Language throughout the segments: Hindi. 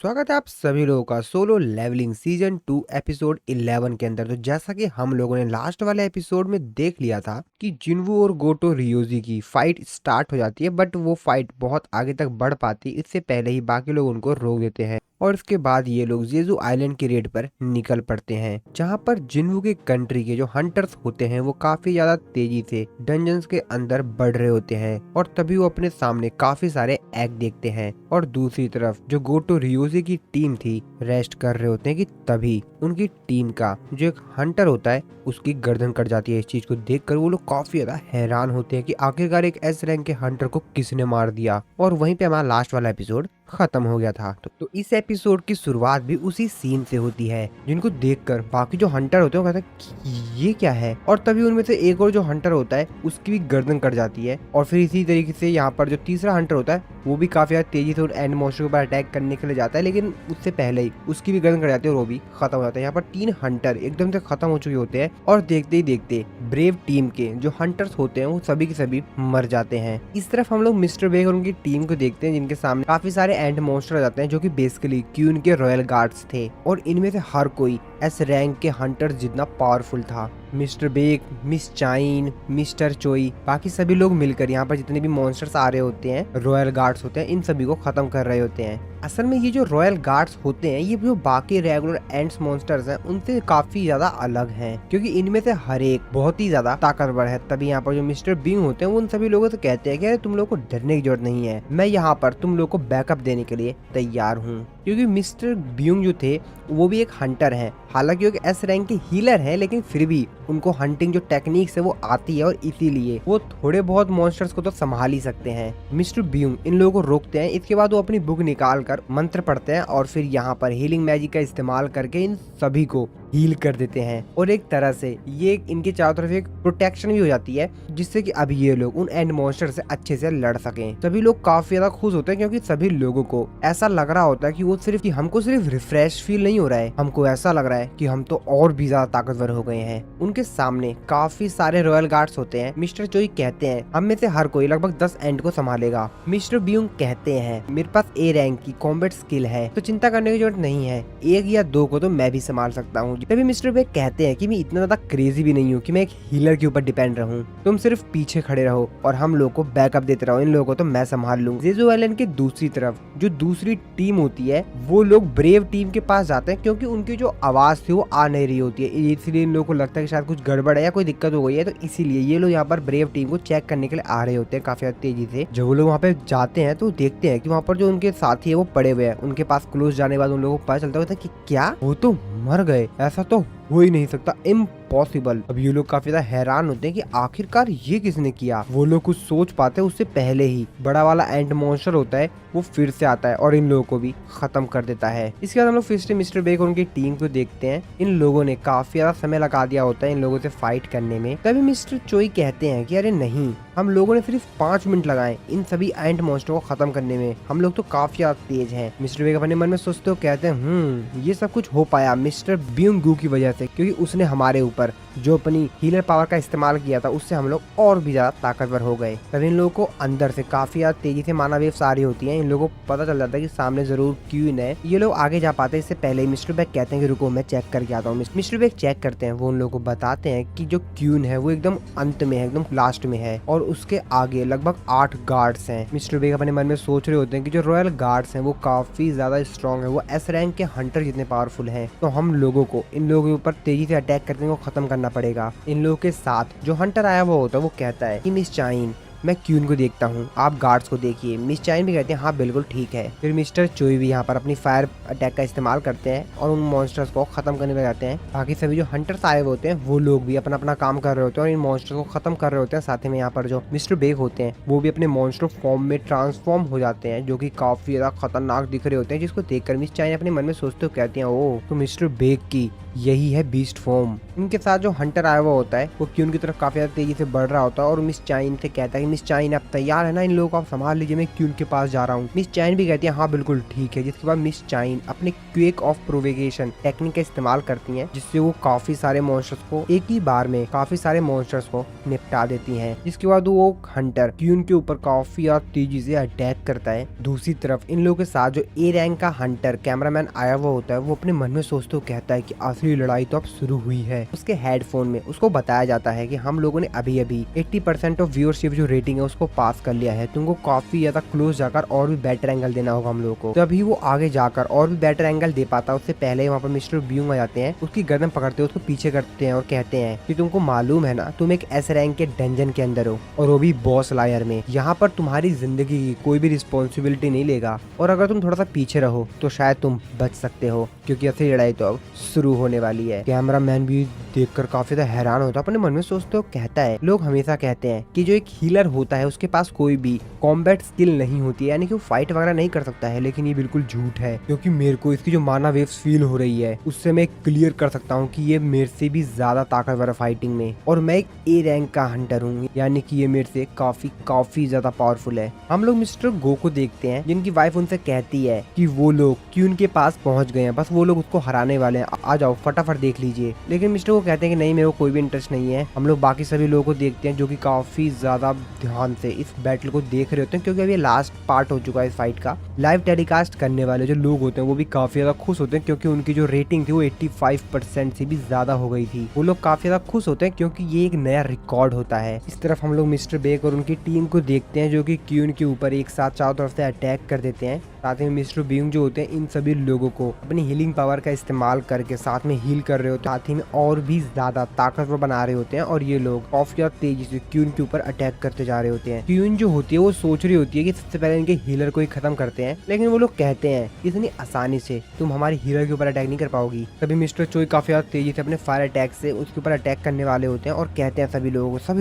स्वागत है आप सभी लोगों का सोलो लेवलिंग सीजन 2 एपिसोड 11 के अंदर। तो जैसा कि हम लोगों ने लास्ट वाले एपिसोड में देख लिया था कि जिन्वू और गोटो रियोजी की फाइट स्टार्ट हो जाती है, बट वो फाइट बहुत आगे तक बढ़ पाती इससे पहले ही बाकी लोग उनको रोक देते हैं और इसके बाद ये लोग जेजू आइलैंड की रेड पर निकल पड़ते हैं, जहां पर जिन्वू के कंट्री के जो हंटर्स होते हैं वो काफी ज्यादा तेजी से डंजन्स के अंदर बढ़ रहे होते हैं और तभी वो अपने सामने काफी सारे एग देखते हैं। और दूसरी तरफ जो गोटो रियोजी की टीम थी रेस्ट कर रहे होते हैं कि तभी उनकी टीम का जो एक हंटर होता है उसकी गर्दन कट जाती है। इस चीज को देखकर वो लोग काफी ज्यादा हैरान होते हैं कि आखिरकार एक एस रैंक के हंटर को किसने मार दिया। और वहीं पे हमारा लास्ट वाला एपिसोड खत्म हो गया था। तो इस एपिसोड की शुरुआत भी उसी सीन से होती है, जिनको देखकर बाकी जो हंटर होते हैं वो कहते हैं कि ये क्या है। और तभी उनमें से एक और जो हंटर होता है उसकी भी गर्दन कट जाती है। और फिर इसी तरीके से यहाँ पर जो तीसरा हंटर होता है वो भी काफी ज्यादा तेजी से एंड मॉन्स्टर के ऊपर अटैक करने के लिए जाता है, लेकिन उससे पहले ही उसकी भी गर्दन कट जाती है और वो भी खत्म हो जाता है। यहाँ पर 3 हंटर एकदम से खत्म हो चुके होते हैं और देखते ही देखते ब्रेव टीम के जो हंटर्स होते हैं वो सभी के सभी मर जाते हैं। इस तरफ हम लोग मिस्टर बेग और उनकी टीम को देखते हैं, जिनके सामने काफी सारे एंड मॉन्स्टर आ जाते हैं जो कि बेसिकली क्यून के रॉयल गार्ड्स थे। और इनमें से हर कोई एस रैंक के हंटर जितना पावरफुल था। मिस्टर बेग, मिस चाइन, मिस्टर चोई, बाकी सभी लोग मिलकर यहाँ पर जितने भी मॉन्स्टर्स आ रहे होते हैं, रॉयल गार्ड्स होते हैं, इन सभी को खत्म कर रहे होते हैं। असल में ये जो रॉयल गार्ड्स होते हैं ये जो बाकी रेगुलर एंड्स मॉन्स्टर्स हैं उनसे काफी ज्यादा अलग हैं, क्योंकि इनमें से हर एक बहुत ही ज्यादा ताकतवर है। तभी यहाँ पर जो मिस्टर बीइंग होते हैं वो उन सभी लोगों से कहते हैं कि तुम लोग को डरने की जरूरत नहीं है, मैं यहाँ पर तुम लोग को बैकअप देने के लिए तैयार हूँ। क्योंकि मिस्टर बीइंग जो थे वो भी एक हंटर है, हालांकि वो एक एस रैंक के हीलर है, लेकिन फिर भी उनको हंटिंग जो टेक्निक्स है वो आती है और इसीलिए वो थोड़े बहुत मॉन्स्टर्स को तो संभाल ही सकते हैं। मिस्टर बीइंग इन लोगों को रोकते हैं, इसके बाद वो अपनी बुक निकाल कर मंत्र पढ़ते हैं और फिर यहाँ पर हीलिंग मैजिक का इस्तेमाल करके इन सभी को हील कर देते हैं। और एक तरह से ये इनके चारों तरफ एक प्रोटेक्शन भी हो जाती है, जिससे कि अब ये लोग उन एंड मॉन्स्टर से अच्छे से लड़ सकें। सभी लोग काफी ज्यादा खुश होते हैं, क्योंकि सभी लोगों को ऐसा लग रहा होता है कि वो सिर्फ कि हमको सिर्फ रिफ्रेश फील नहीं हो रहा है, हमको ऐसा लग रहा है कि हम तो और भी ज्यादा ताकतवर हो गए हैं। उनके सामने काफी सारे रॉयल गार्ड्स होते हैं। मिस्टर चोई कहते हैं हम में से हर कोई लगभग 10 एंड को संभालेगा। मिस्टर बीइंग कहते हैं मेरे पास ए रैंक की कॉम्बैट स्किल है, तो चिंता करने की जरूरत नहीं है, 1 या 2 को तो मैं भी संभाल सकता हूँ। तभी मिस्टर बेग कहते हैं कि मैं इतना ज्यादा क्रेजी भी नहीं हूँ कि मैं एक हीलर के ऊपर डिपेंड रहूं, तुम सिर्फ पीछे खड़े रहो और हम लोग को बैकअप देते रहो, इन लोगों को तो मैं संभाल लूंगा। जेजू आइलैंड के दूसरी तरफ जो दूसरी टीम होती है वो लोग ब्रेव टीम के पास जाते हैं, क्योंकि उनकी जो आवाज थी वो आ नहीं रही होती है, इसलिए इन लोगों को लगता है कि शायद कुछ गड़बड़ है या कोई दिक्कत हो गई है। तो इसीलिए ये लोग यहाँ पर ब्रेव टीम को चेक करने के लिए आ रहे होते हैं काफी तेजी से। जब वो लोग वहाँ पे जाते हैं तो देखते हैं कि वहाँ पर जो उनके साथी है वो पड़े हुए हैं। उनके पास क्लोज जाने के बाद उन लोगों को पता चलता है कि क्या वो तो मर गए, ऐसा तो हो ही नहीं सकता, इम्पॉसिबल। अब ये लोग काफी ज्यादा हैरान होते हैं कि आखिरकार ये किसने किया। वो लोग कुछ सोच पाते हैं उससे पहले ही बड़ा वाला एंड मॉन्स्टर होता है वो फिर से आता है और इन लोगों को भी खत्म कर देता है। इसके बाद हम लोग फिर से मिस्टर बेग और उनकी टीम को देखते हैं। इन लोगों ने काफी ज्यादा समय लगा दिया होता है इन लोगों से फाइट करने में। तभी मिस्टर चोई कहते हैं कि अरे नहीं, हम लोगों ने सिर्फ 5 मिनट लगाए इन सभी एंड मॉन्स्टरों को खत्म करने में, हम लोग तो काफी ज्यादा तेज हैं। मिस्टर बेग अपने मन में सोचते हो कहते हैं ये सब कुछ हो पाया मिस्टर बीइंग की वजह से, क्योंकि उसने हमारे ऊपर जो अपनी हीलर पावर का इस्तेमाल किया था उससे हम लोग और भी ज्यादा ताकतवर हो गए। तब इन लोगों को अंदर से काफी ज्यादा तेजी से माना वेव्स आ रही होती हैं। इन लोगों को पता चल जाता है कि सामने जरूर क्यून है। ये लोग आगे जा पाते हैं इससे पहले ही मिस्टर बेग कहते हैं कि रुको मैं चेक करके आता हूँ। मिस्टर बेग चेक करते हैं, वो उन लोगों को बताते हैं कि जो क्यून है वो एकदम अंत में है, एकदम लास्ट में है और उसके आगे लगभग 8 गार्ड्स हैं। मिस्टर बेग अपने मन में सोच रहे होते हैं कि जो रॉयल गार्ड्स हैं वो काफी ज्यादा स्ट्रॉन्ग है, वो एस रैंक के हंटर जितने पावरफुल हैं, तो हम लोगों को इन लोगों के ऊपर तेजी से अटैक करके इनको खत्म करना पड़ेगा। इन लोगों के साथ जो हंटर आया हुआ होता है वो कहता है कि मिस चाइन मैं क्यून को देखता हूँ, आप गार्ड्स को देखिए। मिस चाइन भी कहते हैं हाँ बिल्कुल ठीक है। फिर मिस्टर चोई भी यहाँ पर अपनी फायर अटैक का इस्तेमाल करते हैं और उन मॉन्स्टर्स को खत्म करने लग जाते हैं। बाकी सभी जो हंटर्स आए हुए होते हैं वो लोग भी अपना अपना काम कर रहे होते हैं और इन मॉन्स्टर्स को खत्म कर रहे होते हैं। साथ में यहाँ पर जो मिस्टर बेग होते हैं वो भी अपने मॉन्स्टर फॉर्म में ट्रांसफॉर्म हो जाते हैं, जो की काफी ज्यादा खतरनाक दिख रहे होते हैं, जिसको देखकर मिस चाइन अपने मन में सोचते हो कहती है ओ तो मिस्टर बेग की यही है बीस्ट फॉर्म। इनके साथ जो हंटर आया हुआ होता है वो क्यून की तरफ काफी ज्यादा तेजी से बढ़ रहा होता है और मिस चाइन से कहता है कि मिस चाइन आप तैयार है ना, इन लोगों को आप संभाल लीजिए, मैं क्यून के पास जा रहा हूँ। मिस चाइन भी कहती है हाँ बिल्कुल ठीक है। जिसके बाद मिस चाइन अपने क्वेक ऑफ प्रोवेगेशन टेक्निक का इस्तेमाल करती है, जिससे वो काफी सारे मॉन्स्टर्स को एक ही बार में काफी सारे मॉन्स्टर्स को निपटा देती है। जिसके बाद वो हंटर क्यून के ऊपर काफी ज्यादा तेजी से अटैक करता है। दूसरी तरफ इन लोगों के साथ जो ए रैंक का हंटर कैमरामैन आया हुआ होता है वो अपने मन में सोचते हुए कहता है कि असली लड़ाई तो अब शुरू हुई है। उसके हेडफोन में उसको बताया जाता है कि हम लोगों ने अभी अभी 80% ऑफ व्यूअरशिप जो रेटिंग है उसको पास कर लिया है, तुमको काफी ज्यादा क्लोज जाकर और भी बेटर एंगल देना होगा हम लोगों को। तभी वो आगे जाकर और भी बेटर एंगल दे पाता है। उससे पहले वहाँ पर मिस्टर ब्यूंग आ जाते हैं, उसकी गर्दन पकड़ते हैं, उसको पीछे करते हैं और कहते हैं कि तुमको मालूम है ना तुम एक एस रैंक के डंजन के अंदर हो और वो भी बॉस लायर में। यहाँ पर तुम्हारी जिंदगी की कोई भी रिस्पॉन्सिबिलिटी नहीं लेगा और अगर तुम थोड़ा सा पीछे रहो तो शायद तुम बच सकते हो, क्योंकि असली लड़ाई तो अब शुरू होने वाली है। कैमरामैन भी देखकर काफी ज्यादा हैरान होता है, अपने मन में सोचते हो कहता है लोग हमेशा कहते हैं कि जो एक हीलर होता है उसके पास कोई भी कॉम्बैट स्किल नहीं होती है, यानी कि वो फाइट वगैरह नहीं कर सकता है, लेकिन ये बिल्कुल झूठ है। क्योंकि मेरे को इसकी जो माना वेव्स फील हो रही है उससे मैं क्लियर कर सकता हूँ कि ये मेरे से भी ज्यादा ताकतवर है फाइटिंग में, और मैं एक ए रैंक का हंटर हूँ, यानी कि ये मेरे से काफी ज्यादा पावरफुल है। हम लोग मिस्टर गो को देखते हैं जिनकी वाइफ उनसे कहती है कि वो लोग क्यून के पास पहुंच गए हैं, बस वो लोग उसको हराने वाले हैं, आ जाओ फटाफट देख लीजिए। लेकिन मिस्टर को कहते हैं कि नहीं मेरे को कोई भी इंटरेस्ट नहीं है। हम लोग बाकी सभी लोगों को देखते हैं जो कि काफी ज्यादा ध्यान से इस बैटल को देख रहे होते हैं, क्योंकि अभी लास्ट पार्ट हो चुका है इस फाइट का। लाइव टेलीकास्ट करने वाले जो लोग होते हैं वो भी काफी ज्यादा खुश होते हैं, क्योंकि उनकी जो रेटिंग थी वो 85% से भी ज्यादा हो गई थी। वो लोग काफी ज्यादा खुश होते हैं क्योंकि ये एक नया रिकॉर्ड होता है। इस तरफ हम लोग मिस्टर बेक और उनकी टीम को देखते हैं जो कि क्यून के ऊपर एक साथ चारों तरफ से अटैक कर देते हैं। साथ में मिस्टर बीइंग जो होते हैं इन सभी लोगों को अपनी हीलिंग पावर का इस्तेमाल करके साथ में हील कर रहे होते हैं, साथ ही में और भी ज्यादा ताकतवर बना रहे होते हैं। और ये लोग काफी ज्यादा तेजी से क्यून के ऊपर अटैक करते जा रहे होते हैं। क्यून जो होती है वो सोच रही होती है कि सबसे पहले इनके हीलर को ही खत्म करते हैं, लेकिन वो लोग कहते हैं इतनी आसानी से तुम हमारे हीलर के ऊपर अटैक नहीं कर पाओगी। तभी मिस्टर चोई काफी ज्यादा तेजी से अपने फायर अटैक से उसके ऊपर अटैक करने वाले होते हैं और कहते हैं सभी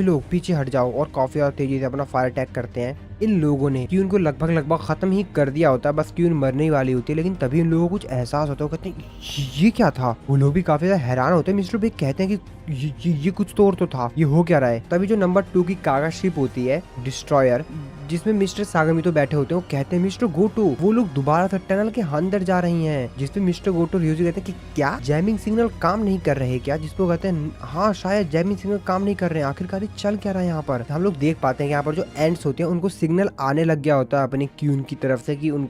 लोग पीछे हट जाओ, और काफी ज्यादा तेजी से अपना फायर अटैक करते हैं। इन लोगों ने क्यून को लगभग खत्म ही कर दिया होता है, बस क्यून मरने वाली होती है। लेकिन तभी इन लोगों को कुछ एहसास होता है, कहते हैं ये क्या था। वो लोग भी काफी ज्यादा हैरान होते हैं। मिस्टर बिग कहते हैं कि ये कुछ तो और तो था, ये हो क्या रहा है। तभी जो नंबर 2 की कागा शिप होती है डिस्ट्रॉयर, जिसमें मिस्टर सागामितो बैठे होते हैं, वो कहते हैं मिस्टर गोटो वो लोग दोबारा से टनल के अंदर जा रही हैं। जिसपे मिस्टर गोटो रियोजी कहते हैं कि क्या जैमिंग सिग्नल काम नहीं कर रहे क्या। जिसपे कहते हैं हाँ शायद जैमिंग सिग्नल काम नहीं कर रहे हैं, आखिरकार ये चल क्या रहा है यहाँ पर। हम लोग देख पाते हैं कि यहाँ पर जो एंड्स होते हैं उनको सिग्नल आने लग गया होता है अपनी क्यून की तरफ से कि उन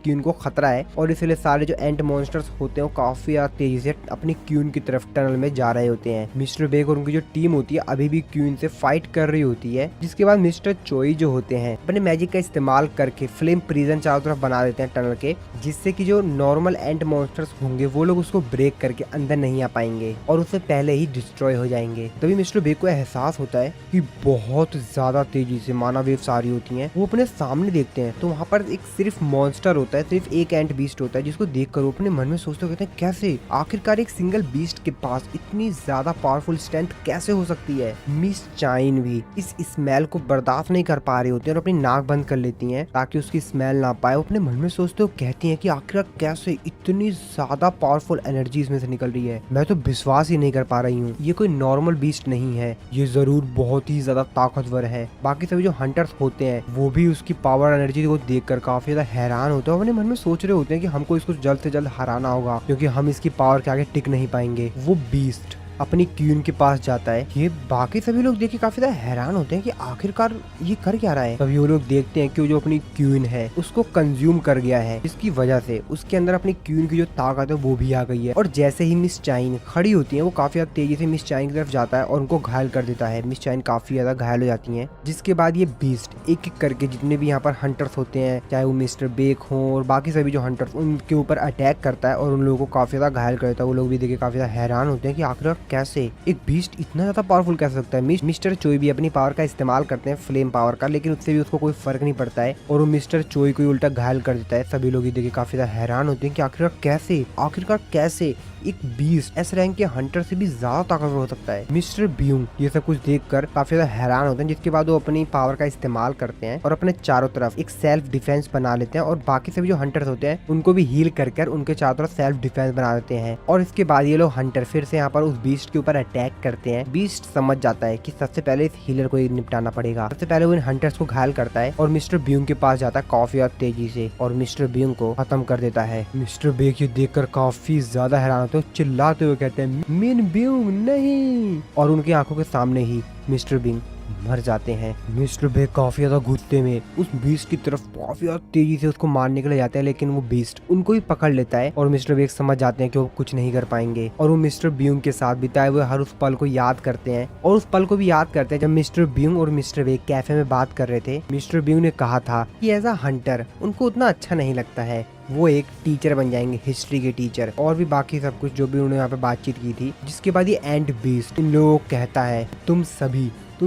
क्यून को खतरा है, और इसलिए सारे जो एंट मॉन्स्टर्स होते हैं वो काफी तेजी से अपनी क्यून की तरफ टनल में जा रहे होते हैं। मिस्टर बेग और उनकी जो टीम होती है अभी भी क्यून से फाइट कर रही होती है। जिसके बाद मिस्टर चोई जो होते हैं अपने मैजिक का इस्तेमाल करके फ्लेम प्रिजन चारों तरफ बना देते हैं टनल के, जिससे कि जो नॉर्मल एंट मॉन्स्टर्स होंगे वो लोग उसको ब्रेक करके अंदर नहीं आ पाएंगे और उससे पहले ही डिस्ट्रॉय हो जाएंगे। तभी मिस्टर बेग को एहसास होता है कि बहुत ज्यादा तेजी से माना वेव्स आ रही होती हैं। वो अपने सामने देखते हैं तो वहाँ पर एक सिर्फ मॉन्स्टर होता है, सिर्फ एक एंट बीस्ट होता है, जिसको देखकर वो अपने मन में सोचते कहते हैं कैसे आखिरकार एक सिंगल बीस्ट के पास इतनी ज्यादा पावरफुल स्ट्रेंथ कैसे हो सकती है। मिस चाइन भी इस स्मेल को बर्दाश्त नहीं कर पा रही होती है और अपनी नाक बंद कर लेती हैं ताकि उसकी स्मेल ना पाए। वो अपने मन में सोचते हो कहती हैं कि आखिरकार कैसे इतनी ज्यादा पावरफुल एनर्जी इसमें से निकल रही है, मैं तो विश्वास ही नहीं कर पा रही हूँ। ये कोई नॉर्मल बीस्ट नहीं है, ये जरूर बहुत ही ज्यादा ताकतवर है। बाकी सभी जो हंटर्स होते हैं वो भी उसकी पावर एनर्जी को देखकर काफी ज्यादा हैरान होते हैं, अपने मन में सोच रहे होते हैं कि हमको इसको जल्द से जल्द हराना होगा क्योंकि हम इसकी पावर के आगे टिक नहीं पाएंगे। वो बीस्ट अपनी क्यून के पास जाता है। ये बाकी सभी लोग देख के काफी ज्यादा हैरान होते हैं कि आखिरकार ये कर क्या रहा है। तभी वो लोग देखते हैं कि वो जो अपनी क्यून है उसको कंज्यूम कर गया है, इसकी वजह से उसके अंदर अपनी क्यून की जो ताकत है वो भी आ गई है। और जैसे ही मिस चाइन खड़ी होती है वो काफी ज्यादा तेजी से मिस चाइन की तरफ जाता है और उनको घायल कर देता है। मिस चाइन काफी ज्यादा घायल हो जाती है। जिसके बाद ये बीस्ट एक एक करके जितने भी यहाँ पर हंटर्स होते हैं, चाहे वो मिस्टर बेक हो और बाकी सभी जो हंटर्स, उनके ऊपर अटैक करता है और उन लोगों को काफी ज्यादा घायल कर देता है। वो लोग भी देखे काफी ज्यादा हैरान होते हैं कि आखिर कैसे एक बीस्ट इतना ज्यादा पावरफुल कैसे सकता है। मिस्टर चोई भी अपनी पावर का इस्तेमाल करते हैं, फ्लेम पावर का, लेकिन उससे भी उसको कोई फर्क नहीं पड़ता है और वो मिस्टर चोई को उल्टा घायल कर देता है। सभी लोग ये देखे काफी ज्यादा हैरान होते हैं कि आखिरकार कैसे एक बीस्ट एस रैंक के हंटर से भी ज्यादा ताकतवर हो सकता है। मिस्टर ब्यूंग ये सब कुछ देखकर काफी ज्यादा हैरान होते हैं, जिसके बाद वो अपनी पावर का इस्तेमाल करते हैं और अपने चारों तरफ एक सेल्फ डिफेंस बना लेते हैं और बाकी सभी जो हंटर्स होते हैं उनको भी हील कर उनके चारों तरफ सेल्फ डिफेंस बना देते हैं। और इसके बाद ये लोग हंटर फिर से यहाँ पर उस बीस्ट के ऊपर अटैक करते हैं। बीस्ट समझ जाता है कि सबसे पहले इस हीलर को निपटाना पड़ेगा। सबसे पहले वो इन हंटर्स को घायल करता है और मिस्टर ब्यूंग के पास जाता है काफी ज्यादा तेजी से और मिस्टर ब्यूंग को खत्म कर देता है। मिस्टर बेक ये देखकर काफी ज्यादा हैरान होते हैं, चिल्लाते हुए कहते हैं मिन ब्यूंग नहीं, और उनकी आंखों के सामने ही मिस्टर ब्यूंग मर जाते हैं। मिस्टर बे काफी ज्यादा गुस्से में उस बीस्ट की तरफ काफी ज्यादा तेजी से उसको मारने के लिए जाते हैं, लेकिन वो बीस्ट उनको ही पकड़ लेता है और मिस्टर बे समझ जाते हैं कि वो कुछ नहीं कर पाएंगे और वो मिस्टर ब्यूंग के साथ बिताए हुए हर उस पल को याद करते हैं। और उस पल को भी याद करते हैं जब मिस्टर ब्यूंग और मिस्टर बे कैफे में बात कर रहे थे। मिस्टर ब्यूंग ने कहा था कि एज अ हंटर उनको उतना अच्छा नहीं लगता है, वो एक टीचर बन जाएंगे, हिस्ट्री के टीचर, और भी बाकी सब कुछ जो भी उन्होंने यहाँ पे बातचीत की थी। जिसके बाद ये एंड बीस्ट इन लोगों को कहता है तुम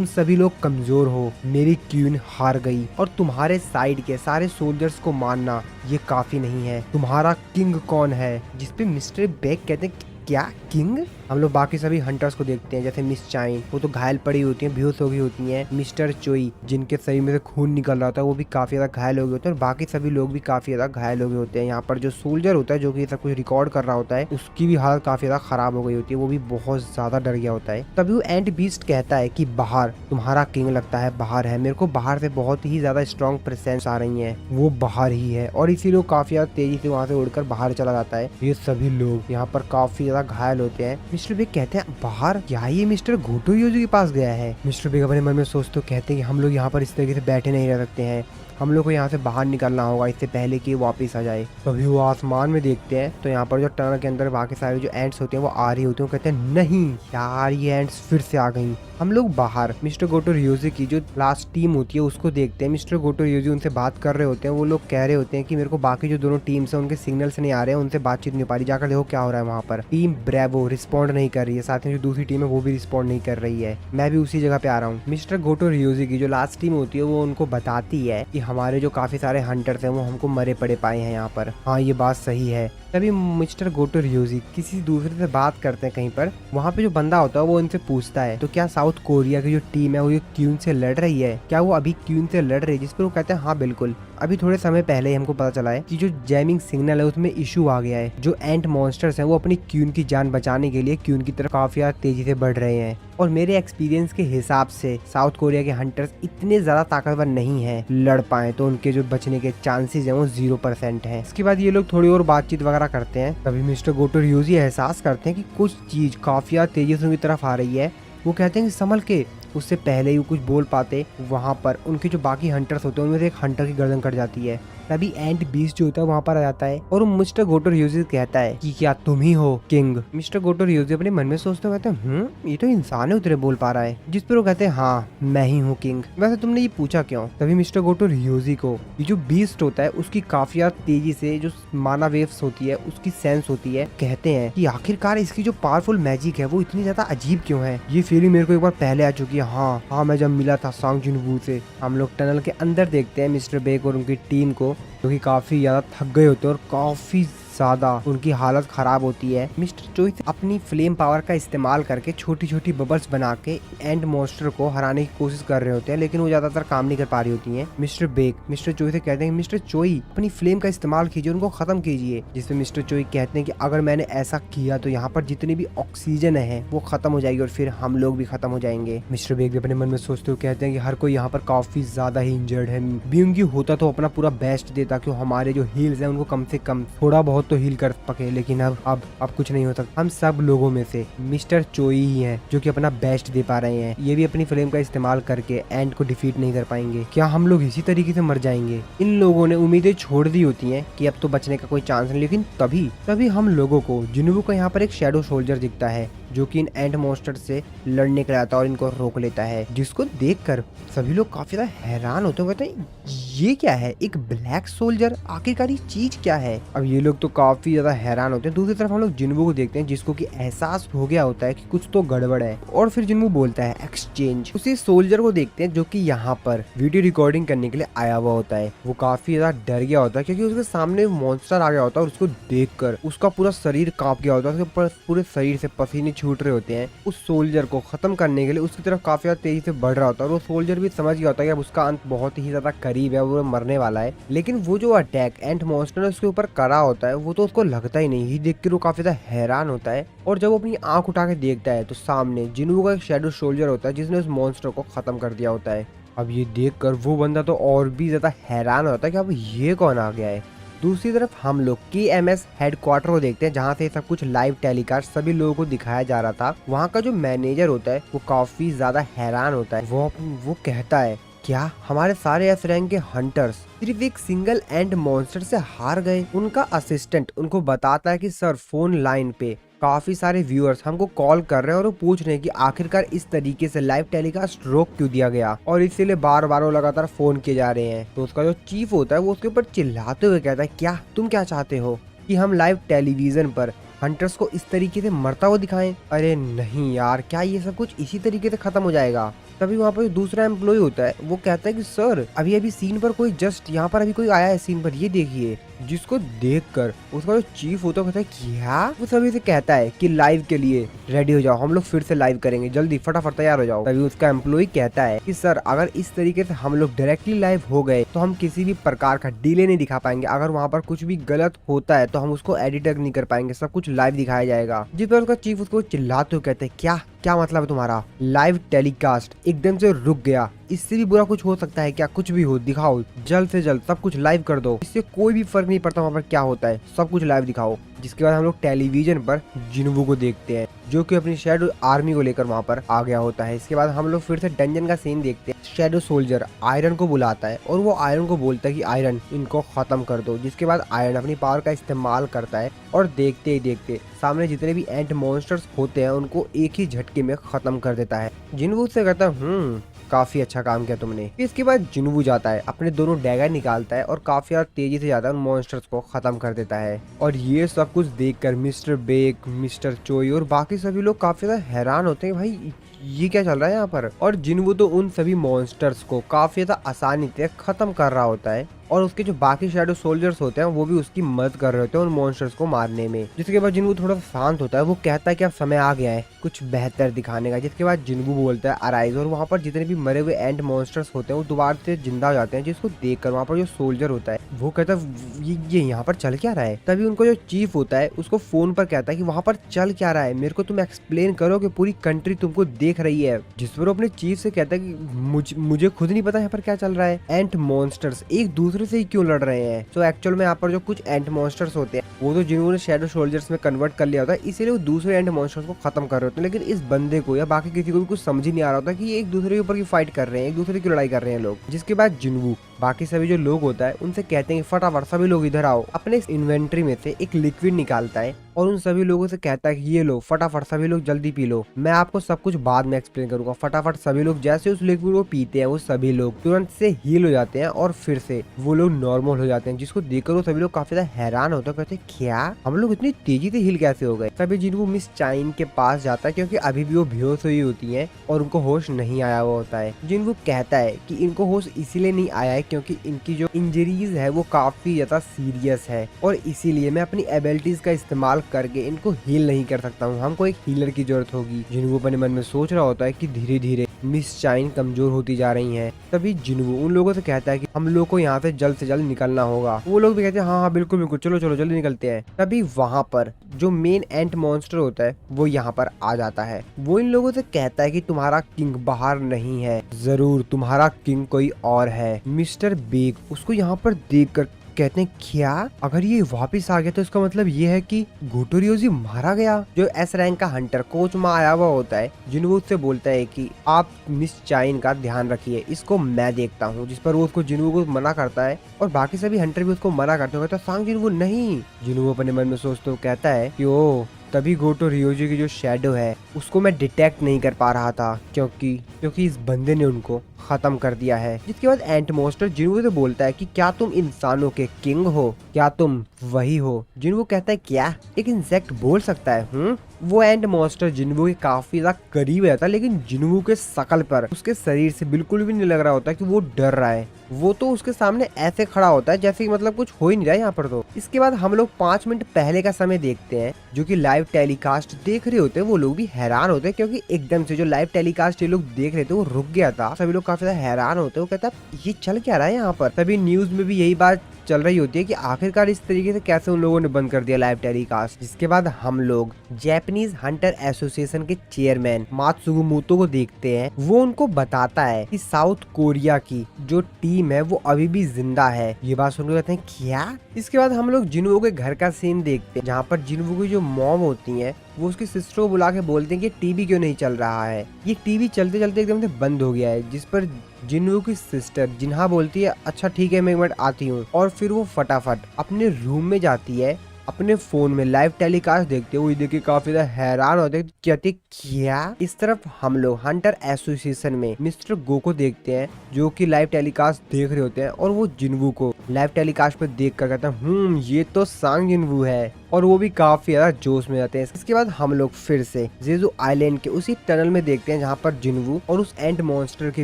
सभी लोग कमजोर हो, मेरी क्वीन हार गई और तुम्हारे साइड के सारे सोल्जर्स को मारना ये काफी नहीं है। तुम्हारा किंग कौन है? जिसपे मिस्टर बेक कहते हैं क्या किंग? हम लोग बाकी सभी हंटर्स को देखते हैं, जैसे मिस चाइन, वो तो घायल पड़ी होती हैं, बेहोश हो गई होती हैं। मिस्टर चोई जिनके शरीर में से खून निकल रहा था वो भी काफी ज्यादा घायल हो गए होते हैं और बाकी सभी लोग भी काफी ज्यादा घायल हो गए होते हैं। यहाँ पर जो सोल्जर होता है जो कि सब कुछ रिकॉर्ड कर रहा होता है उसकी भी हालत काफी ज्यादा खराब हो गई होती है, वो भी बहुत ज्यादा डर गया होता है। तभी वो एंड बीस्ट कहता है कि बाहर तुम्हारा किंग लगता है बाहर है, मेरे को बाहर से बहुत ही ज्यादा स्ट्रॉन्ग प्रेजेंस आ रही है, वो बाहर ही है। और इसी लोग काफी ज्यादा तेजी से वहाँ से उड़कर बाहर चला जाता है। ये सभी लोग यहाँ पर काफी ज्यादा घायल होते हैं। मिस्टर बेग कहते हैं बाहर क्या ये मिस्टर गोटो योजो के पास गया है? मिस्टर बेग अपने मन में सोचते कहते हैं कि हम लोग यहाँ पर इस तरीके से बैठे नहीं रह सकते हैं, हम लोग को यहाँ से बाहर निकलना होगा इससे पहले कि वापस आ जाए। तभी वो आसमान में देखते हैं तो यहाँ पर जो टनल के अंदर बाकी सारे जो एंट्स होते हैं वो आ रही होती हैं। वो कहते हैं नहीं यार ये एंट्स फिर से आ गई। हम लोग बाहर मिस्टर गोटो रियोजी की जो लास्ट टीम होती है उसको देखते हैं। मिस्टर गोटो रियोजी उनसे बात कर रहे होते हैं। वो लोग कह रहे होते हैं कि मेरे को बाकी जो दोनों टीम्स हैं उनके सिग्नल्स नहीं आ रहे हैं, उनसे बातचीत नहीं हो पा रही, जाकर देखो क्या हो रहा है वहाँ पर। टीम ब्रेवो रिस्पॉन्ड नहीं कर रही है, साथ में जो दूसरी टीम है वो भी रिस्पॉन्ड नहीं कर रही है। मैं भी उसी जगह पे आ रहा हूँ। मिस्टर गोटो रियोजी की जो लास्ट टीम होती है वो उनको बताती है कि हमारे जो काफी सारे हंटर्स हैं वो हमको मरे पड़े पाए हैं यहाँ पर। हाँ ये बात सही है। तभी मिस्टर गोटो रियोजी किसी दूसरे से बात करते हैं कहीं पर। वहाँ पे जो बंदा होता है वो इनसे पूछता है तो क्या साउथ कोरिया की जो टीम है वो ये क्यून से लड़ रही है? क्या वो अभी क्यून से लड़ रही है? जिस पर वो कहते हैं हाँ बिल्कुल। अभी थोड़े समय पहले ही हमको पता चला है कि जो जैमिंग सिग्नल है उसमें इशू आ गया है। जो एंट मॉन्स्टर्स हैं वो अपनी क्यून की जान बचाने के लिए क्यून की तरफ काफी तेजी से बढ़ रहे हैं। और मेरे एक्सपीरियंस के हिसाब से साउथ कोरिया के हंटर्स इतने ज्यादा ताकतवर नहीं है, लड़ पाए तो उनके जो बचने के चांसेस हैं वो 0% है। इसके बाद ये लोग थोड़ी और बातचीत वगैरह करते हैं। तभी मिस्टर गोटो रियोजी एहसास करते हैं कि कुछ चीज काफी तेजी से उनकी तरफ आ रही है। वो कहते हैं कि संभल के। उससे पहले ही वो कुछ बोल पाते वहाँ पर उनके जो बाकी हंटर्स होते हैं उनमें से एक हंटर की गर्दन कट जाती है। तभी एंट बीस्ट जो होता है वहाँ पर आ जाता है और मिस्टर गोटो रियोजी कहता है कि क्या तुम ही हो किंग? मिस्टर गोटो रियोजी अपने मन में सोचते कहते हैं ये तो इंसान है उतरे बोल पा रहा है। जिस पर वो कहते हैं हाँ मैं ही हूँ किंग, वैसे तुमने ये पूछा क्यों? तभी मिस्टर गोटो रियोजी को ये जो बीस्ट होता है उसकी काफी तेजी से जो माना वेव्स होती है उसकी सेंस होती है। कहते हैं कि आखिरकार इसकी जो पावरफुल मैजिक है वो इतनी ज्यादा अजीब क्यों है? ये फीलिंग मेरे को एक बार पहले आ चुकी है। हाँ मैं जब मिला था सांग जुनवू से। हम लोग टनल के अंदर देखते हैं मिस्टर बेक और उनकी टीम को जो कि काफी ज्यादा थक गए होते हैं और काफी ज्यादा उनकी हालत खराब होती है। मिस्टर चोई अपनी फ्लेम पावर का इस्तेमाल करके छोटी छोटी बबल्स बना के एंड मॉन्स्टर को हराने की कोशिश कर रहे होते हैं, लेकिन वो ज्यादातर काम नहीं कर पा रही होती हैं। मिस्टर बेक मिस्टर चोई से कहते हैं मिस्टर चोई अपनी फ्लेम का इस्तेमाल कीजिए, उनको खत्म कीजिए। जिसमें मिस्टर चोई कहते हैं कि अगर मैंने ऐसा किया तो यहाँ पर जितनी भी ऑक्सीजन है वो खत्म हो जाएगी और फिर हम लोग भी खत्म हो जाएंगे। मिस्टर बेक भी अपने मन में सोचते हुए कहते हैं कि हर कोई यहाँ पर काफी ज्यादा ही इंजर्ड है। ब्यूंगी होता तो अपना पूरा बेस्ट देता कि हमारे जो हील्स हैं उनको कम से कम थोड़ा बहुत तो हील कर पके, लेकिन अब कुछ नहीं हो सकता। हम सब लोगों में से मिस्टर चोई ही हैं जो कि अपना बेस्ट दे पा रहे हैं। ये भी अपनी फ्लेम का इस्तेमाल करके एंड को डिफीट नहीं कर पाएंगे। क्या हम लोग इसी तरीके से मर जाएंगे? इन लोगों ने उम्मीदें छोड़ दी होती हैं कि अब तो बचने का कोई चांस नहीं, लेकिन तभी हम लोगों को जुनवू का यहाँ पर एक शैडो सोल्जर दिखता है। जो कि इन एंट मॉन्स्टर से लड़ने के लिए आता है और इनको रोक लेता है, जिसको देखकर सभी लोग काफी ज्यादा हैरान होते हैं। कहते हैं ये क्या है, एक ब्लैक सोल्जर, आखिरकार ये चीज क्या है। अब ये लोग तो काफी ज्यादा हैरान होते हैं। दूसरी तरफ हम लोग जिन्वू को देखते हैं, जिसको कि एहसास हो गया होता है कि कुछ तो गड़बड़ है, और फिर जिन्वू बोलता है एक्सचेंज। उसी सोल्जर को देखते हैं जो कि यहाँ पर वीडियो रिकॉर्डिंग करने के लिए आया हुआ होता है। वो काफी ज्यादा डर गया होता है क्योंकि उसके सामने मॉन्स्टर आ गया होता है, और उसको देखकर उसका पूरा शरीर कांप गया होता है। उसके पूरे शरीर से पसीने छूट रहे होते हैं। उस सोल्जर को खत्म करने के लिए उसकी तरफ काफी ज्यादा तेजी से बढ़ रहा होता है, और वो सोल्जर भी समझ गया होता है कि अब उसका अंत बहुत ही ज्यादा करीब है, वो मरने वाला है। लेकिन वो जो अटैक एंट मॉन्स्टर ने उसके ऊपर करा होता है, वो तो उसको लगता ही नहीं। ये देख कर वो काफी ज्यादा हैरान होता है, और जब वो अपनी आंख उठा के देखता है तो सामने जिन्वू का एक शैडो सोल्जर होता है, जिसने उस मॉन्स्टर को खत्म कर दिया होता है। अब ये देखकर वो बंदा तो और भी ज्यादा हैरान होता है कि अब ये कौन आ गया है। दूसरी तरफ हम लोग KMS हेडक्वार्टर को देखते हैं, जहाँ से सब कुछ लाइव टेलीकास्ट सभी लोगों को दिखाया जा रहा था। वहाँ का जो मैनेजर होता है वो काफी ज्यादा हैरान होता है। वो कहता है क्या हमारे सारे एस रैंक के हंटर्स सिर्फ एक सिंगल एंड मॉन्स्टर से हार गए। उनका असिस्टेंट उनको बताता है कि सर फोन लाइन पे काफी सारे व्यूअर्स हमको कॉल कर रहे हैं और वो पूछ रहे हैं कि आखिरकार इस तरीके से लाइव टेलीकास्ट रोक क्यों दिया गया, और इसीलिए बार बार वो लगातार फोन किए जा रहे हैं। तो उसका जो चीफ होता है वो उसके ऊपर चिल्लाते हुए कहता है क्या तुम क्या चाहते हो कि हम लाइव टेलीविजन पर हंटर्स को इस तरीके से मरता हुआ दिखाएं। अरे नहीं यार, क्या ये सब कुछ इसी तरीके से खत्म हो जाएगा। तभी वहाँ पर दूसरा एम्प्लॉय होता है, वो कहता है कि सर अभी अभी सीन पर कोई जस्ट यहाँ पर अभी कोई आया है सीन पर, ये देखिए। जिसको देखकर उसका जो चीफ होता है कहता है क्या। वो सभी से कहता है कि लाइव के लिए रेडी हो जाओ, हम लोग फिर से लाइव करेंगे, जल्दी फटाफट तैयार हो जाओ। तभी उसका एम्प्लॉय कहता है कि सर अगर इस तरीके से हम लोग डायरेक्टली लाइव हो गए तो हम किसी भी प्रकार का डिले नहीं दिखा पाएंगे। अगर वहाँ पर कुछ भी गलत होता है तो हम उसको एडिट नहीं कर पाएंगे, सब कुछ लाइव दिखाया जाएगा। जिस पर उसका चीफ उसको चिल्लाते हुए कहते हैं क्या क्या मतलब है तुम्हारा, लाइव टेलीकास्ट एकदम से रुक गया, इससे भी बुरा कुछ हो सकता है क्या। कुछ भी हो दिखाओ, जल्द से जल्द सब कुछ लाइव कर दो, इससे कोई भी फर्क नहीं पड़ता वहाँ पर क्या होता है, सब कुछ लाइव दिखाओ। जिसके बाद हम लोग टेलीविजन पर जिन्वू को देखते हैं जो कि अपनी शैडो आर्मी को लेकर वहाँ पर आ गया होता है। इसके बाद हम लोग फिर से डंजन का सीन देखते हैं। शैडो सोल्जर आयरन को बुलाता है और वो आयरन को बोलता है कि आयरन इनको खत्म कर दो। जिसके बाद आयरन अपनी पावर का इस्तेमाल करता है और देखते ही देखते सामने जितने भी एंट मॉन्स्टर्स होते हैं उनको एक ही झटके में खत्म कर देता है। जिन्वू से कहता है काफी अच्छा काम किया तुमने। इसके बाद जिन्वू जाता है, अपने दोनों डैगर निकालता है और काफी ज्यादा तेजी से जाता है उन मॉन्स्टर्स को खत्म कर देता है। और ये सब कुछ देखकर मिस्टर बेक, मिस्टर चोई और बाकी सभी लोग काफी ज्यादा हैरान होते हैं, भाई ये क्या चल रहा है यहाँ पर। और जिन्वू तो उन सभी मॉन्स्टर्स को काफी ज्यादा आसानी से खत्म कर रहा होता है, और उसके जो बाकी शैडो सोल्जर्स होते हैं वो भी उसकी मदद कर रहे होते हैं उन मॉन्स्टर्स को मारने में। जिसके बाद जिन्वू थोड़ा सा शांत होता है, वो कहता है कि अब समय आ गया है कुछ बेहतर दिखाने का। जिसके बाद जिन्वू बोलता है अराइज, और वहाँ पर जितने भी मरे हुए एंट मॉन्स्टर्स होते हैं वो दोबारा से जिंदा हो जाते हैं। जिसको देखकर वहाँ पर जो सोल्जर होता है वो कहता है ये यहाँ पर चल क्या रहा है। तभी उनको जो चीफ होता है उसको फोन पर कहता है कि वहाँ पर चल क्या रहा है, मेरे को तुम एक्सप्लेन करो कि पूरी कंट्री तुमको देख रही है। जिस पर अपने चीफ से कहता है कि मुझे खुद नहीं पता यहाँ पर क्या चल रहा है, एंट मॉन्स्टर्स एक दूसरे से ही क्यों लड़ रहे हैं। तो एक्चुअल में यहाँ पर जो कुछ एंट मॉन्स्टर्स होते हैं वो तो जिन्होंने शैडो सोल्जर्स में कन्वर्ट कर लिया होता है, इसीलिए वो दूसरे एंट मॉन्स्टर्स को खत्म कर रहे होते हैं। लेकिन इस बंदे को या बाकी किसी को भी कुछ समझ ही नहीं आ रहा होता कि ये एक दूसरे के ऊपर की फाइट कर रहे हैं, एक दूसरे की लड़ाई कर रहे हैं लोग। जिसके बाद जिन्वू बाकी सभी जो लोग होता है उनसे कहते हैं कि फटाफट सभी लोग इधर आओ। अपने इस इन्वेंट्री में से एक लिक्विड निकालता है और उन सभी लोगों से कहता है कि ये लो फटाफट सभी लोग जल्दी पी लो, मैं आपको सब कुछ बाद में एक्सप्लेन करूंगा। फटाफट सभी लोग जैसे उस लिक्विड को पीते हैं वो सभी लोग तुरंत से हील हो जाते हैं और फिर से वो लोग नॉर्मल हो जाते हैं। जिसको देखकर वो सभी लोग काफी ज्यादा हैरान होते हैं, कहते हैं क्या हम लोग इतनी तेजी से हील कैसे हो गए। तभी जिन्वू मिस चाइन के पास जाता है क्योंकि अभी भी वो बेहोश हुई होती है और उनको होश नहीं आया हुआ होता है। जिन्वू कहता है कि इनको होश इसीलिए नहीं आया है क्योंकि इनकी जो इंजरीज है वो काफी ज्यादा सीरियस है और इसीलिए मैं अपनी एबिलिटीज का इस्तेमाल करके इनको हील नहीं कर सकता हूँ, हमको एक हीलर की जरूरत होगी। जिन्वू अपने मन में सोच रहा होता है कि धीरे धीरे मिस चाइन कमजोर होती जा रही हैं। तभी जिन्वू उन लोगों से कहता है कि हम लोग को यहाँ से जल्द निकलना होगा। वो लोग भी कहते हैं हाँ बिल्कुल बिल्कुल, चलो चलो जल्दी निकलते हैं। तभी वहाँ पर जो मेन एंट मॉन्स्टर होता है वो यहाँ पर आ जाता है। वो इन लोगों से कहता है कि तुम्हारा किंग बाहर नहीं है, जरूर तुम्हारा किंग कोई और है, मिस्टर बेक। उसको यहाँ पर देखकर कहते हैं क्या अगर ये वापस आ गया तो इसका मतलब ये है कि गोटो रियोजी मारा गया। जो एस रैंक का हंटर कोचमा आया हुआ होता है जिन्वू उससे बोलता है कि आप मिस चाइन का ध्यान रखिए, इसको मैं देखता हूँ। जिस पर वो उसको जिन्वू को मना करता है और बाकी सभी हंटर भी उसको मना करते हुए सांग जिन्वू नहीं। जिन्वू अपने मन में सोचते हुए कहता है कि ओ तभी गोटो रियोजी की जो शैडो है उसको मैं डिटेक्ट नहीं कर पा रहा था, क्योंकि इस बंदे ने उनको खत्म कर दिया है। जिसके बाद एंट मॉन्स्टर जिन्वू से बोलता है कि क्या तुम इंसानों के किंग हो, क्या तुम वही हो? जिन्वू कहता है क्या एक इंसेक्ट बोल सकता है? वो एंट मॉन्स्टर जिन्वू के काफी ज्यादा करीब रहता है, लेकिन जिन्वू के शकल पर, उसके शरीर से बिल्कुल भी नहीं लग रहा होता कि वो डर रहा है। वो तो उसके सामने ऐसे खड़ा होता है जैसे कि मतलब कुछ हो ही नहीं रहा है यहाँ पर तो। इसके बाद हम लोग 5 मिनट पहले का समय देखते हैं, जो कि लाइव टेलीकास्ट देख रहे होते हैं। वो लोग भी हैरान होते हैं क्योंकि एकदम से जो लाइव टेलीकास्ट ये लोग देख रहे थे वो रुक गया था। सभी लोग काफी ज्यादा हैरान होते हैं। वो कहता है ये चल क्या रहा है यहाँ पर? तभी न्यूज में भी यही बात चल रही होती है कि आखिरकार इस तरीके से कैसे उन लोगों ने बंद कर दिया लाइव टेलीकास्ट। जिसके बाद हम लोग जापानीज हंटर एसोसिएशन के चेयरमैन मात्सुगुमोतो को देखते हैं। वो उनको बताता है कि साउथ कोरिया की जो टीम है वो अभी भी जिंदा है। ये बात सुनकर कहते हैं क्या? इसके बाद हम लोग जिन्वू के घर का सीन देखते हैं, जहाँ पर जिन्वू की जो मॉम होती है वो उसकी सिस्टर को बुला के बोलते हैं कि टीवी क्यों नहीं चल रहा है। ये टीवी चलते चलते एकदम से बंद हो गया है। जिस पर जिन्वू की सिस्टर जिन्हा बोलती है अच्छा ठीक है मैं एक मिनट आती हूँ, और फिर वो फटाफट अपने रूम में जाती है, अपने फोन में लाइव टेलीकास्ट देखते हुए देख के काफी ज्यादा हैरान होते हैं। कहते क्या? इस तरफ हम लोग हंटर एसोसिएशन में मिस्टर गो को देखते हैं, जो कि लाइव टेलीकास्ट देख रहे होते हैं, और वो जिन्वू को लाइव टेलीकास्ट पे देख कर कहते हैं ये तो सांग जिन्वू है, और वो भी काफी ज्यादा जोश में जाते हैं। इसके बाद हम लोग फिर से जेजू आइलैंड के उसी टनल में देखते हैं, जहाँ पर जिन्वू और उस एंट मॉन्स्टर के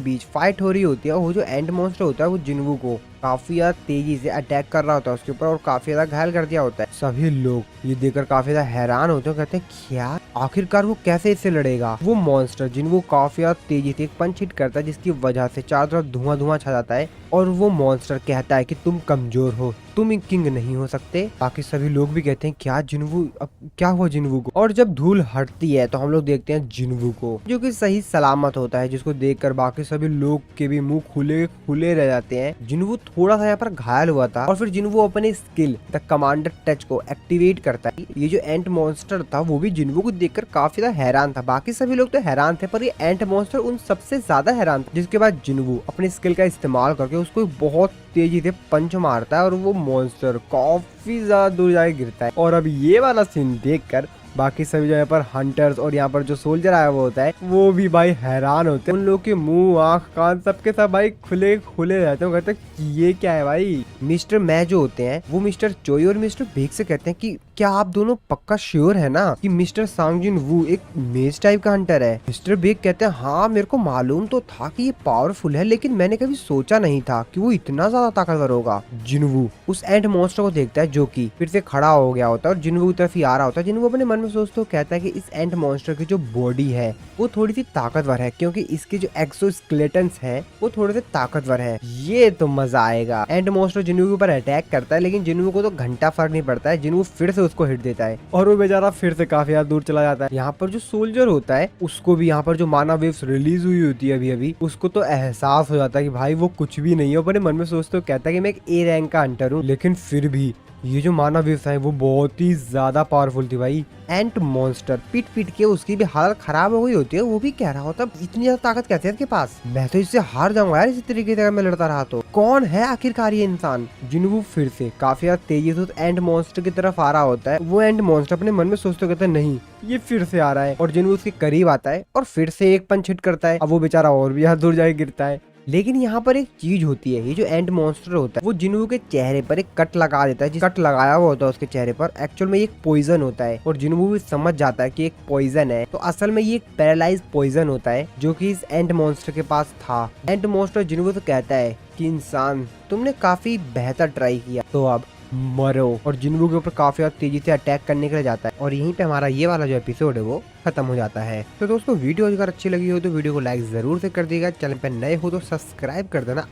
बीच फाइट हो रही होती है। और वो जो एंट मॉन्स्टर होता है वो जिन्वू को काफी ज्यादा तेजी से अटैक कर रहा होता है उसके ऊपर, और काफी ज्यादा घायल कर दिया होता है। सभी लोग ये देखकर काफी ज्यादा हैरान होते हैं, कहते हैं क्या आखिरकार वो कैसे इससे लड़ेगा? वो मॉन्स्टर जिन्वू काफी ज्यादा तेजी से एक पंच हिट करता है, जिसकी वजह से चारों तरफ धुआं धुआं छा जाता है। और वो मॉन्स्टर कहता है कि तुम कमजोर हो, तुम किंग नहीं हो सकते। बाकी सभी लोग भी कहते हैं क्या जिन्वू, अब क्या हुआ जिन्वू को? और जब धूल हटती है तो हम लोग देखते हैं जिन्वू को, जो कि सही सलामत होता है, जिसको देखकर बाकी सभी लोग के भी मुंह खुले खुले रह जाते हैं। जिन्वू थोड़ा सा यहाँ पर घायल हुआ था, और फिर जिन्वू अपने स्किल द कमांडर टच को एक्टिवेट करता है। ये जो एंट मॉन्स्टर था वो भी जिन्वू को देखकर काफी ज्यादा हैरान था। बाकी सभी लोग तो हैरान थे, पर ये एंट मॉन्स्टर उन सबसे ज्यादा हैरान था। जिसके बाद जिन्वू अपने स्किल का इस्तेमाल करके उसको बहुत तेजी से पंच मारता है, और वो मॉन्स्टर काफी ज्यादा दूर जाके गिरता है। और अब ये वाला सीन देखकर बाकी सभी जो यहाँ पर हंटर्स और यहाँ पर जो सोल्जर आया हुआ होता है वो भी भाई हैरान होते हैं। उन लोग के मुंह आंख कान सबके सब भाई खुले खुले रहते हैं। कहते हैं ये क्या है भाई? मिस्टर मै जो होते हैं वो मिस्टर चोई और मिस्टर बेग से कहते हैं कि क्या आप दोनों पक्का श्योर है ना कि मिस्टर सांग जिन वू एक मेज टाइप का हंटर है? मिस्टर बेग कहते हैं हाँ मेरे को मालूम तो था कि ये पावरफुल है, लेकिन मैंने कभी सोचा नहीं था कि वो इतना ज्यादा ताकतवर होगा। जिन्वू उस एंट मॉन्स्टर को देखता है जो कि फिर से खड़ा हो गया होता है और जिन्वू की तरफ ही आ रहा होता है। जिन्वू अपने मन में सोचते हुए कहता है कि इस एंट मॉन्स्टर की जो बॉडी है वो थोड़ी सी ताकतवर है, क्योंकि इसके जो एक्सोस्केलेटन्स हैं वो थोड़े से ताकतवर हैं। ये तो मजा आएगा। एंट मॉन्स्टर जिन्वू के ऊपर अटैक करता है, लेकिन जिन्वू को तो घंटा फर्क नहीं पड़ता है। जिन्वू फिर से उसको हिट देता है और वो बेचारा फिर से काफी ज्यादा दूर चला जाता है। यहाँ पर जो सोल्जर होता है उसको भी यहाँ पर जो माना वेव्स रिलीज हुई होती है अभी उसको तो एहसास हो जाता है कि भाई वो कुछ भी नहीं है। अपने मन में सोचते हुए कहता है कि मैं एक ए रैंक का हंटर हूँ, लेकिन फिर भी ये जो मानव वेव्स है वो बहुत ही ज्यादा पावरफुल थी भाई। एंट मॉन्स्टर पीट पीट के उसकी भी हालत खराब हो गई होती है। वो भी कह रहा होता है इतनी ज्यादा ताकत कैसे है इसके पास, मैं तो इससे हार जाऊंगा यार इसी तरीके से अगर मैं लड़ता रहा तो। कौन है आखिरकार ये इंसान? जिन्वू फिर से काफी ज्यादा तेजी से एंट मॉन्स्टर की तरफ आ रहा होता है। वो एंट मॉन्स्टर अपने मन में सोचते कहते नहीं ये फिर से आ रहा है, और जिन्वू उसके करीब आता है और फिर से एक पंच हिट करता है। अब वो बेचारा और भी यहाँ दूर जाके गिरता है। लेकिन यहाँ पर एक चीज होती है, ये जो एंट मॉन्स्टर होता है वो जिन्वू के चेहरे पर एक कट लगा देता है। जिस कट लगाया हुआ होता है उसके चेहरे पर एक्चुअल में एक पॉइजन होता है, और जिन्वू भी समझ जाता है कि एक पॉइजन है। तो असल में ये एक पैरालाइज पॉइजन होता है जो कि इस एंट मॉन्स्टर के पास था। एंट मॉन्स्टर जिन्वू से कहता है कि इंसान तुमने काफी बेहतर ट्राई किया, तो अब मरो, और जिन्वू के ऊपर काफी ज्यादा तेजी से अटैक करने के लिए जाता है। और यहीं पे हमारा ये वाला जो एपिसोड है वो खत्म हो जाता है। तो दोस्तों वीडियो अगर अच्छी लगी हो तो वीडियो को लाइक जरूर से कर दीजिएगा, चैनल पे नए हो तो सब्सक्राइब कर देना।